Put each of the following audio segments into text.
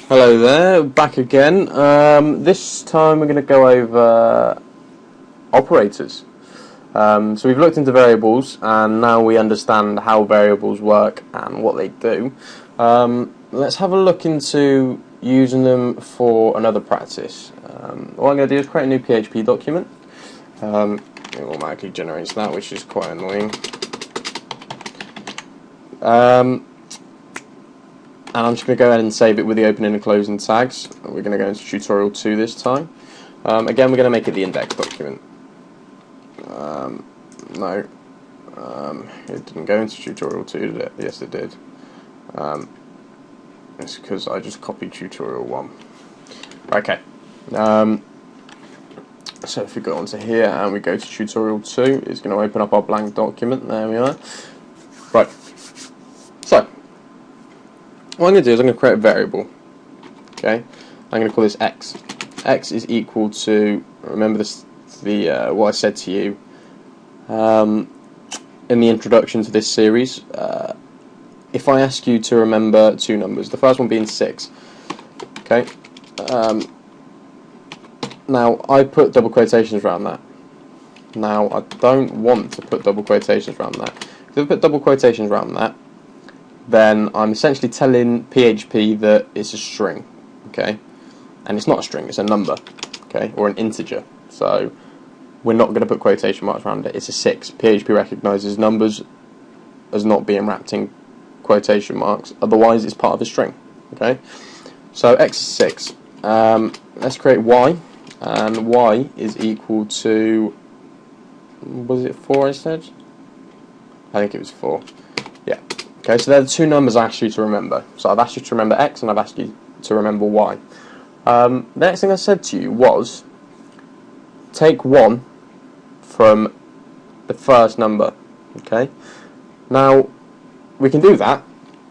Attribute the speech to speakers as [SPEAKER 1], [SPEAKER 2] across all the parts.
[SPEAKER 1] Hello there, back again. This time we're going to go over operators. So we've looked into variables and now we understand how variables work and what they do. Let's have a look into using them for another practice. What I'm going to do is create a new PHP document. It automatically generates that, which is quite annoying. And I'm just going to go ahead and save it with the opening and closing tags. We're going to go into tutorial 2 this time. Again, we're going to make it the index document. No, it didn't go into tutorial 2, did it? Yes, it did. It's because I just copied tutorial 1. Okay. So if we go onto here and we go to tutorial 2, it's going to open up our blank document. There we are. Right. So what I'm going to do is I'm going to create a variable. Okay, I'm going to call this x. X is equal to, remember this, what I said to you in the introduction to this series. If I ask you to remember two numbers, the first one being 6. Okay. Now I put double quotations around that. Now I don't want to put double quotations around that. If I put double quotations around that, then I'm essentially telling PHP that it's a string, okay? And it's not a string, it's a number, okay? Or an integer. So we're not going to put quotation marks around it. It's a 6. PHP recognises numbers as not being wrapped in quotation marks, otherwise it's part of a string, okay? So x is 6. Let's create y, and y is equal to, was it 4 I said? I think it was 4. Yeah. Okay, so they're the two numbers I asked you to remember. So I've asked you to remember x and I've asked you to remember y. The next thing I said to you was take 1 from the first number. Okay. Now we can do that.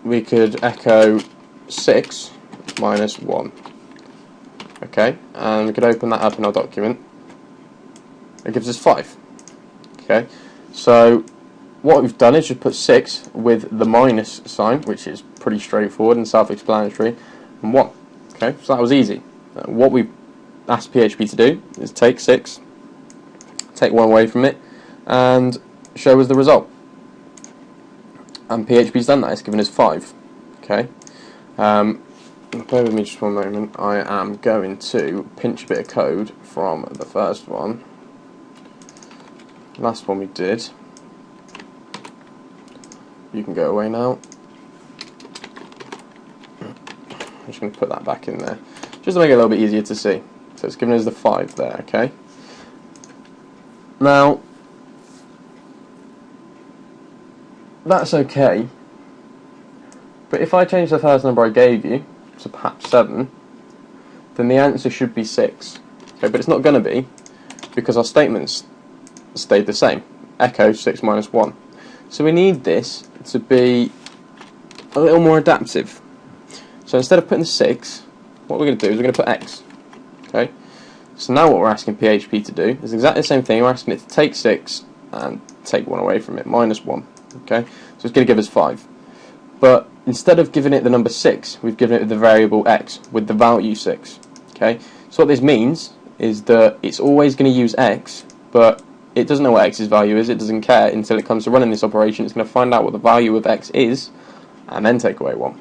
[SPEAKER 1] We could echo 6 minus 1. Okay, and we could open that up in our document. It gives us 5. Okay, so what we've done is just put 6 with the minus sign, which is pretty straightforward and self-explanatory, and 1. Okay, so that was easy. What we've asked PHP to do is take 6, take 1 away from it, and show us the result. And PHP's done that, it's given us 5. Okay, bear with me just one moment. I am going to pinch a bit of code from the first one. Last one we did. You can go away now. I'm just going to put that back in there, just to make it a little bit easier to see. So it's given us the 5 there, okay? Now, that's okay, but if I change the first number I gave you to perhaps 7, then the answer should be 6. Okay, but it's not going to be, because our statements stayed the same. Echo 6 minus 1. So we need this to be a little more adaptive. So instead of putting 6, what we're going to do is we're going to put x. Okay. So now what we're asking PHP to do is exactly the same thing. We're asking it to take 6 and take 1 away from it, minus 1. Okay. So it's going to give us 5. But instead of giving it the number 6, we've given it the variable x with the value 6. Okay. So what this means is that it's always going to use x, but it doesn't know what x's value is. It doesn't care until it comes to running this operation. It's going to find out what the value of x is and then take away 1.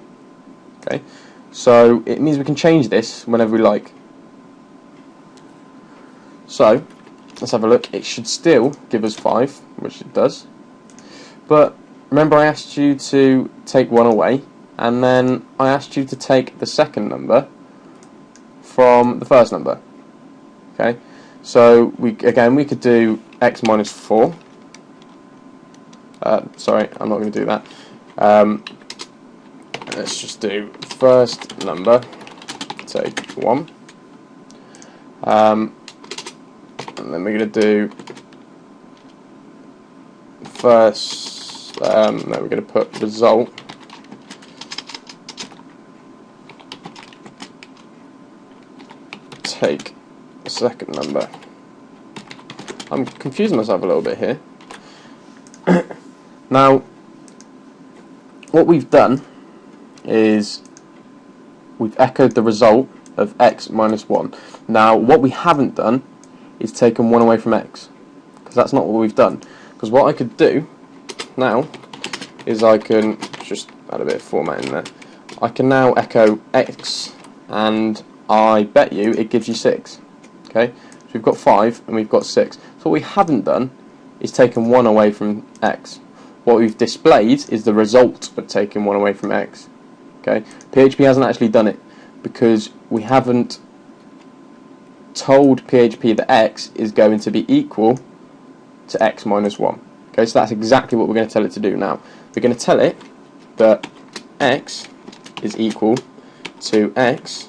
[SPEAKER 1] Okay, so it means we can change this whenever we like. So let's have a look. It should still give us 5, which it does. But remember, I asked you to take 1 away, and then I asked you to take the second number from the first number. Okay, so we could do x minus 4. Sorry, I'm not going to do that. Let's just do first number, take 1. And then we're going to do first, no, we're going to put result. Take the second number. I'm confusing myself a little bit here. Now, what we've done is we've echoed the result of x minus 1. Now, what we haven't done is taken 1 away from x, because that's not what we've done. Because what I could do now is I can just add a bit of format in there. I can now echo x, and I bet you it gives you 6. Okay, so we've got 5 and we've got 6. So what we haven't done is taken 1 away from x. What we've displayed is the result of taking 1 away from x. Okay, PHP hasn't actually done it because we haven't told PHP that x is going to be equal to x minus 1. Okay, so that's exactly what we're going to tell it to do now. We're going to tell it that x is equal to x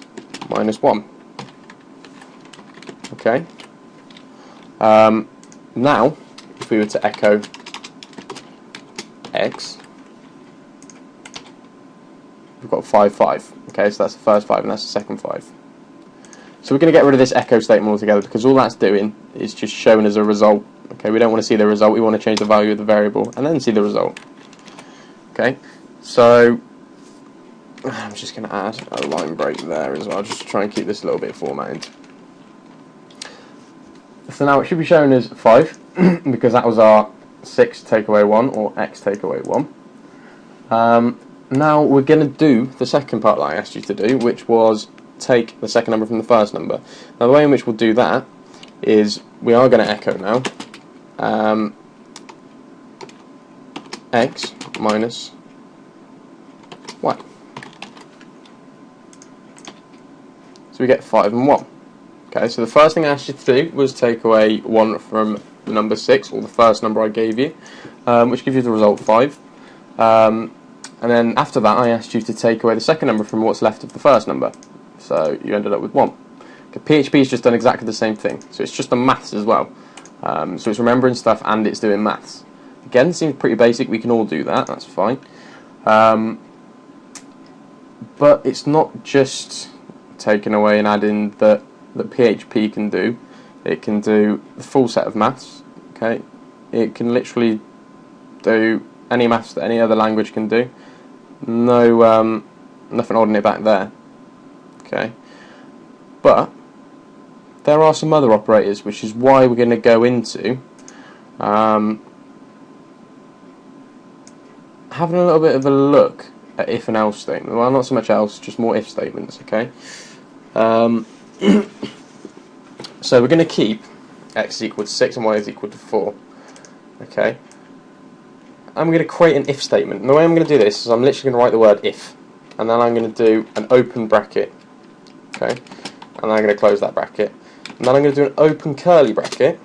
[SPEAKER 1] minus 1. Okay. Now, if we were to echo x, we've got 5, 5. Okay, so that's the first 5 and that's the second 5. So we're going to get rid of this echo statement altogether because all that's doing is just showing us a result. Okay, we don't want to see the result, we want to change the value of the variable and then see the result. Okay, so I'm just going to add a line break there as well, just to try and keep this a little bit formatted. So now it should be showing as 5 because that was our 6 take away 1 or x take away 1. Now we're going to do the second part that I asked you to do, which was take the second number from the first number. Now the way in which we'll do that is we are going to echo now x minus y. So we get 5 and 1. Okay, so the first thing I asked you to do was take away 1 from the number 6, or the first number I gave you, which gives you the result 5. And then after that I asked you to take away the second number from what's left of the first number. So you ended up with 1. Okay, PHP has just done exactly the same thing. So it's just a maths as well. So it's remembering stuff and it's doing maths. Again, seems pretty basic, we can all do that, that's fine. But it's not just taking away and adding that PHP can do. It can do the full set of maths. Okay, it can literally do any maths that any other language can do. No, nothing holding it back there. Okay, but there are some other operators, which is why we're going to go into having a little bit of a look at if and else statements. Well, not so much else, just more if statements. Okay. So we're going to keep x is equal to 6 and y is equal to 4. Okay. I'm going to create an if statement. And the way I'm going to do this is I'm literally going to write the word if, and then I'm going to do an open bracket. Okay. And then I'm going to close that bracket. And then I'm going to do an open curly bracket,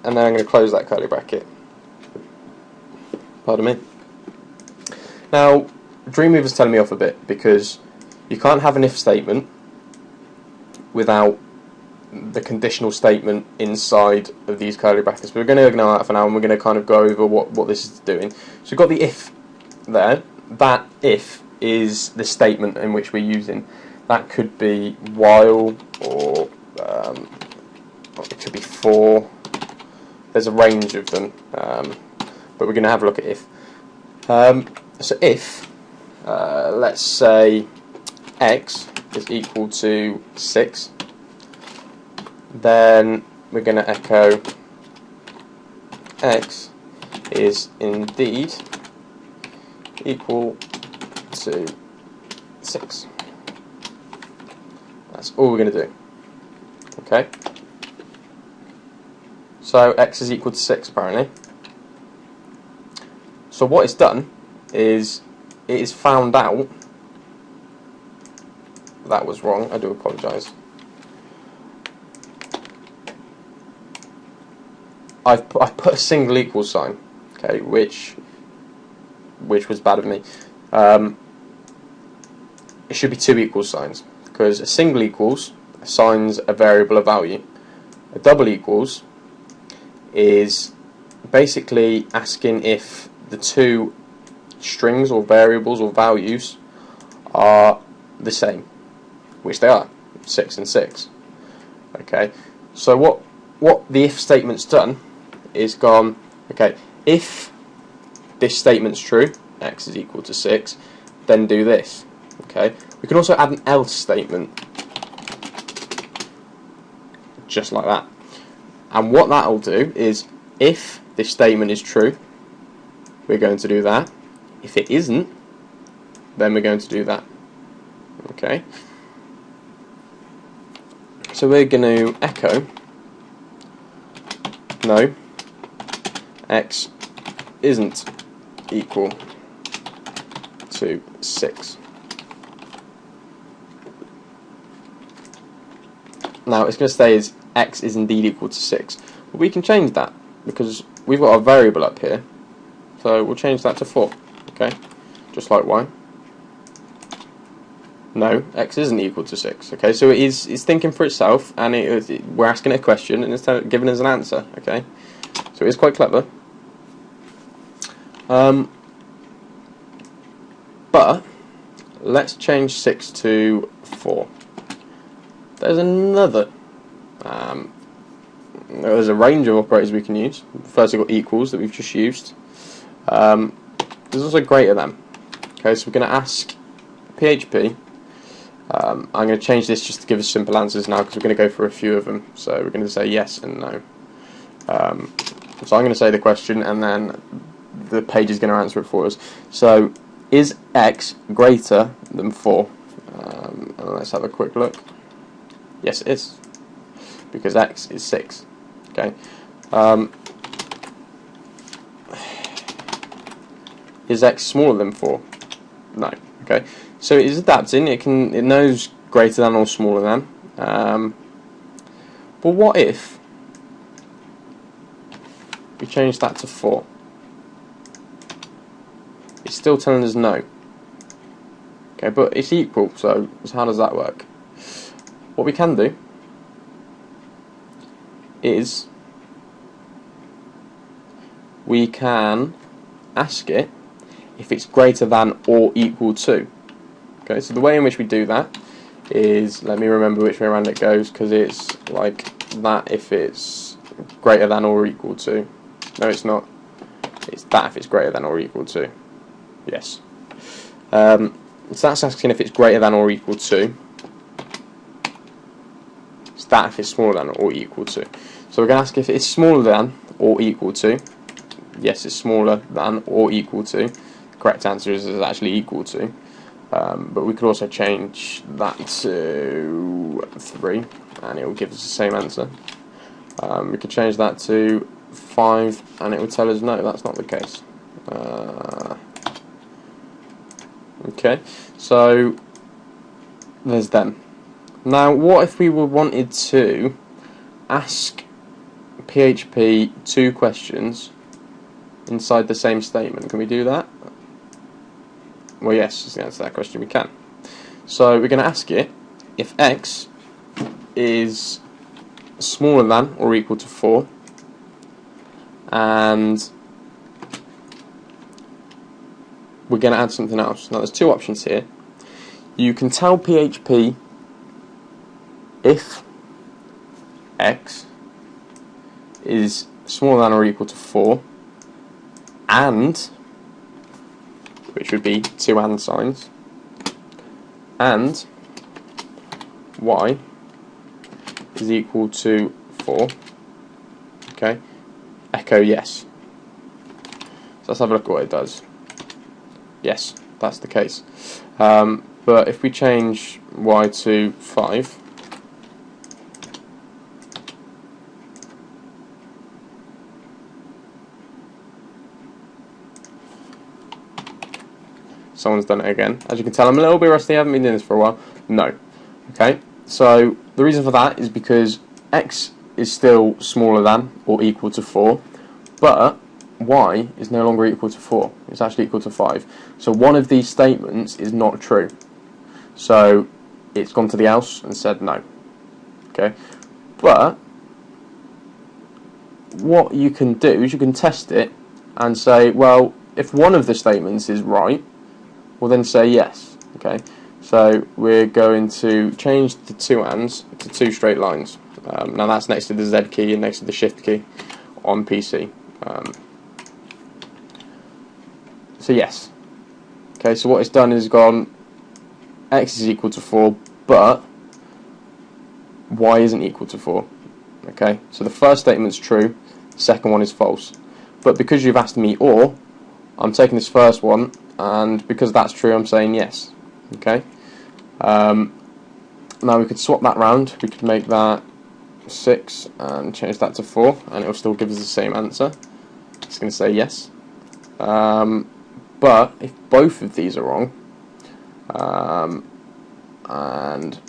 [SPEAKER 1] and then I'm going to close that curly bracket. Pardon me. Now, Dreamweaver's telling me off a bit because you can't have an if statement without the conditional statement inside of these curly brackets. We're going to ignore that for now, and we're going to kind of go over what this is doing. So we've got the if there. That if is the statement in which we're using. That could be while, or it could be for. There's a range of them, but we're going to have a look at if. So if, let's say, x is equal to 6, then we're going to echo x is indeed equal to 6. That's all we're going to do. Okay? So x is equal to 6 apparently. So what it's done is it has found out. That was wrong, I do apologise. I've put a single equal sign, okay, which was bad of me. It should be 2 equal signs, because a single equals assigns a variable a value. A double equals is basically asking if the 2 strings or variables or values are the same, which they are, 6 and 6. Okay, so what the if statement's done is gone, okay, if this statement's true, x is equal to 6, then do this. Okay, we can also add an else statement, just like that. And what that'll do is, if this statement is true, we're going to do that. If it isn't, then we're going to do that. Okay. So we're going to echo no, x isn't equal to 6. Now it's going to say is x is indeed equal to 6, but we can change that because we've got a variable up here, so we'll change that to 4. Okay, just like y. No, x isn't equal to 6. Okay, so it's thinking for itself, and we're asking it a question, and it's giving us an answer. Okay, so it's quite clever. But let's change 6 to 4. There's another. There's a range of operators we can use. First, we've got equals that we've just used. There's also greater than. Okay, so we're going to ask PHP. I'm going to change this just to give us simple answers now because we're going to go for a few of them. So we're going to say yes and no. So I'm going to say the question and then the page is going to answer it for us. So is x greater than 4? And let's have a quick look. Yes, it is, because x is 6. Okay. Is x smaller than 4? No. Okay. So it is adapting. It knows greater than or smaller than. But what if we change that to 4? It's still telling us no. Okay, but it's equal. So how does that work? What we can do is we can ask it if it's greater than or equal to. Okay, so the way in which we do that is, let me remember which way around it goes, because it's like that if it's greater than or equal to. No, it's not. It's that if it's greater than or equal to. Yes. So that's asking if it's greater than or equal to. It's that if it's smaller than or equal to. So we're going to ask if it's smaller than or equal to. Yes, it's smaller than or equal to. The correct answer is actually equal to. But we could also change that to 3 and it will give us the same answer. We could change that to 5 and it would tell us no, that's not the case. Okay, so there's them. Now what if we wanted to ask PHP 2 questions inside the same statement? Can we do that? Well, yes, is the answer to that question. We can. So we're going to ask it if x is smaller than or equal to 4, and we're going to add something else. Now, there's 2 options here. You can tell PHP if x is smaller than or equal to 4, and, which would be 2 and signs, and y is equal to 4. Okay, echo yes. So let's have a look at what it does. Yes, that's the case. But if we change y to 5, someone's done it again. As you can tell, I'm a little bit rusty, I haven't been doing this for a while. No. Okay, so the reason for that is because x is still smaller than or equal to 4, but y is no longer equal to 4. It's actually equal to 5. So one of these statements is not true. So it's gone to the else and said no. Okay, but what you can do is you can test it and say, well, if one of the statements is right, we'll then say yes. Okay, so we're going to change the 2 ands to 2 straight lines. Now that's next to the Z key and next to the Shift key on PC. So yes. Okay, so what it's done is gone x is equal to 4, but y isn't equal to 4. Okay, so the first statement's true, the second one is false. But because you've asked me or, I'm taking this first one, and because that's true, I'm saying yes. Okay. Now we could swap that round. We could make that 6 and change that to 4, and it will still give us the same answer. It's going to say yes. But if both of these are wrong, and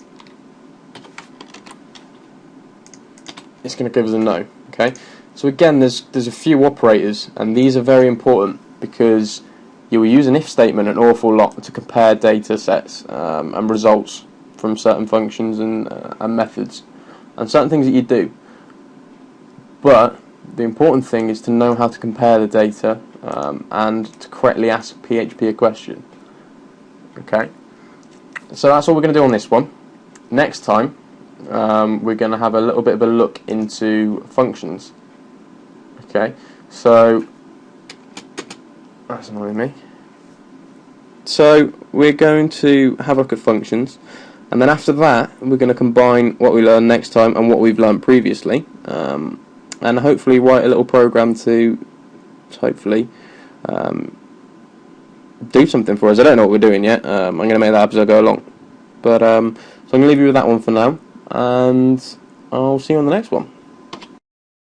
[SPEAKER 1] it's going to give us a no. Okay. So again, there's a few operators, and these are very important because you will use an if statement an awful lot to compare data sets and results from certain functions and methods and certain things that you do. But the important thing is to know how to compare the data and to correctly ask PHP a question. Okay, so that's all we're going to do on this one. Next time we're going to have a little bit of a look into functions. Okay, so that's annoying me. So we're going to have a look at functions, and then after that we're going to combine what we learn next time and what we've learned previously, and hopefully write a little program to hopefully do something for us. I don't know what we're doing yet. I'm going to make that up as I go along. But so I'm going to leave you with that one for now, and I'll see you on the next one.